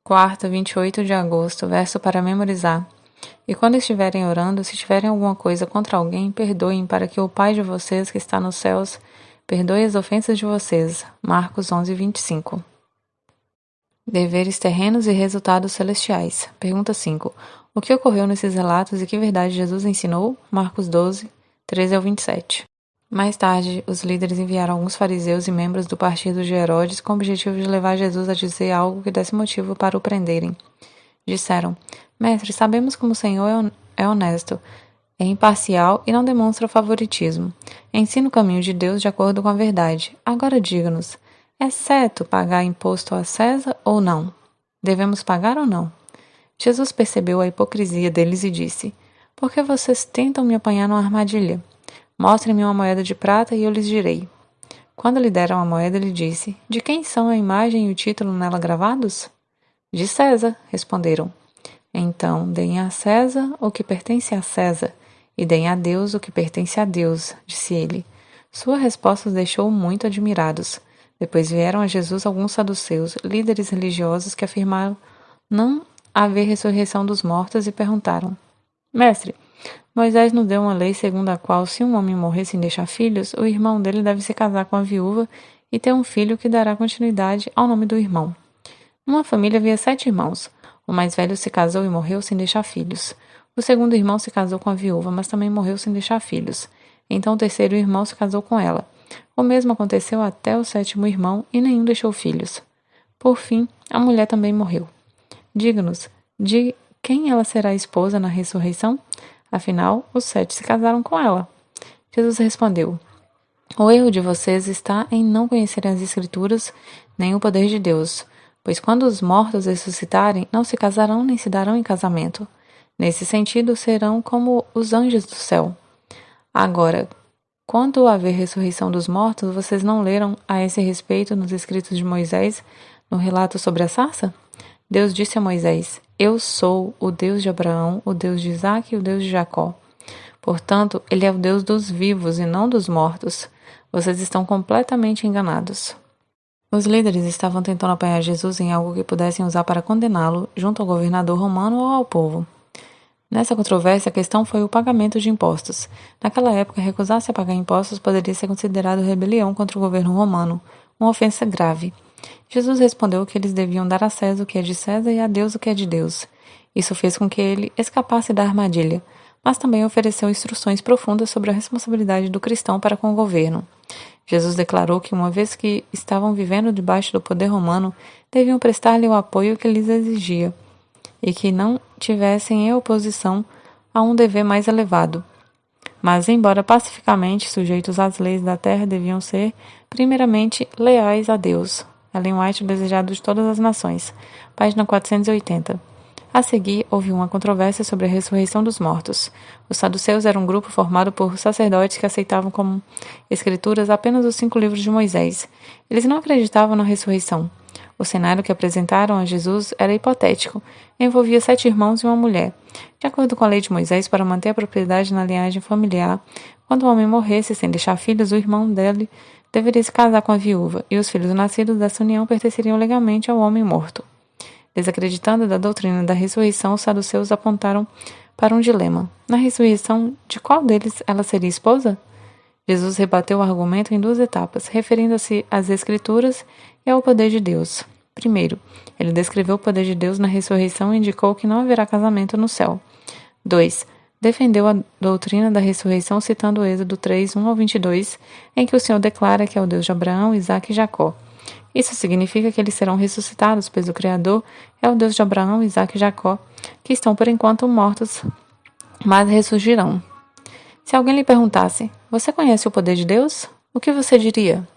Quarta, 28 de agosto, verso para memorizar. E quando estiverem orando, se tiverem alguma coisa contra alguém, perdoem, para que o Pai de vocês que está nos céus perdoe as ofensas de vocês. Marcos 11, 25. Deveres terrenos e resultados celestiais. Pergunta 5. O que ocorreu nesses relatos e que verdade Jesus ensinou? Marcos 12, 13 ao 27. Mais tarde, os líderes enviaram alguns fariseus e membros do partido de Herodes com o objetivo de levar Jesus a dizer algo que desse motivo para o prenderem. Disseram: Mestre, sabemos como o Senhor é honesto, é imparcial e não demonstra favoritismo. Ensina o caminho de Deus de acordo com a verdade. Agora diga-nos, é certo pagar imposto a César ou não? Devemos pagar ou não? Jesus percebeu a hipocrisia deles e disse: Por que vocês tentam me apanhar numa armadilha? Mostrem-me uma moeda de prata e eu lhes direi. Quando lhe deram a moeda, ele disse: De quem são a imagem e o título nela gravados? De César, responderam. Então, deem a César o que pertence a César, e deem a Deus o que pertence a Deus, disse ele. Sua resposta os deixou muito admirados. Depois vieram a Jesus alguns saduceus, líderes religiosos que afirmaram não haver ressurreição dos mortos e perguntaram: Mestre, Moisés nos deu uma lei segundo a qual, se um homem morrer sem deixar filhos, o irmão dele deve se casar com a viúva e ter um filho que dará continuidade ao nome do irmão. Numa família havia 7 irmãos. O mais velho se casou e morreu sem deixar filhos. O segundo irmão se casou com a viúva, mas também morreu sem deixar filhos. Então o terceiro irmão se casou com ela. O mesmo aconteceu até o 7º irmão e nenhum deixou filhos. Por fim, a mulher também morreu. Diga-nos, de quem ela será esposa na ressurreição? Afinal, os 7 se casaram com ela. Jesus respondeu: O erro de vocês está em não conhecerem as Escrituras nem o poder de Deus, pois quando os mortos ressuscitarem, não se casarão nem se darão em casamento. Nesse sentido, serão como os anjos do céu. Agora, quando haver ressurreição dos mortos, vocês não leram a esse respeito nos escritos de Moisés, no relato sobre a sarça? Deus disse a Moisés: Eu sou o Deus de Abraão, o Deus de Isaque e o Deus de Jacó. Portanto, ele é o Deus dos vivos e não dos mortos. Vocês estão completamente enganados. Os líderes estavam tentando apanhar Jesus em algo que pudessem usar para condená-lo junto ao governador romano ou ao povo. Nessa controvérsia, a questão foi o pagamento de impostos. Naquela época, recusar-se a pagar impostos poderia ser considerado rebelião contra o governo romano, uma ofensa grave. Jesus respondeu que eles deviam dar a César o que é de César e a Deus o que é de Deus. Isso fez com que ele escapasse da armadilha, mas também ofereceu instruções profundas sobre a responsabilidade do cristão para com o governo. Jesus declarou que, uma vez que estavam vivendo debaixo do poder romano, deviam prestar-lhe o apoio que lhes exigia, e que não tivessem em oposição a um dever mais elevado. Mas, embora pacificamente sujeitos às leis da terra, deviam ser, primeiramente, leais a Deus. Ellen White, o Desejado de Todas as Nações, página 480. A seguir, houve uma controvérsia sobre a ressurreição dos mortos. Os saduceus eram um grupo formado por sacerdotes que aceitavam como escrituras apenas os 5 livros de Moisés. Eles não acreditavam na ressurreição. O cenário que apresentaram a Jesus era hipotético. Envolvia 7 irmãos e uma mulher. De acordo com a lei de Moisés, para manter a propriedade na linhagem familiar, quando o homem morresse sem deixar filhos, o irmão dele deveria se casar com a viúva, e os filhos nascidos dessa união pertenceriam legalmente ao homem morto. Desacreditando da doutrina da ressurreição, os saduceus apontaram para um dilema. Na ressurreição, de qual deles ela seria esposa? Jesus rebateu o argumento em 2 etapas, referindo-se às Escrituras e ao poder de Deus. Primeiro, ele descreveu o poder de Deus na ressurreição e indicou que não haverá casamento no céu. 2. Defendeu a doutrina da ressurreição citando o Êxodo 3, 1 ao 22, em que o Senhor declara que é o Deus de Abraão, Isaque e Jacó. Isso significa que eles serão ressuscitados, pois o Criador é o Deus de Abraão, Isaque e Jacó, que estão por enquanto mortos, mas ressurgirão. Se alguém lhe perguntasse: Você conhece o poder de Deus? O que você diria?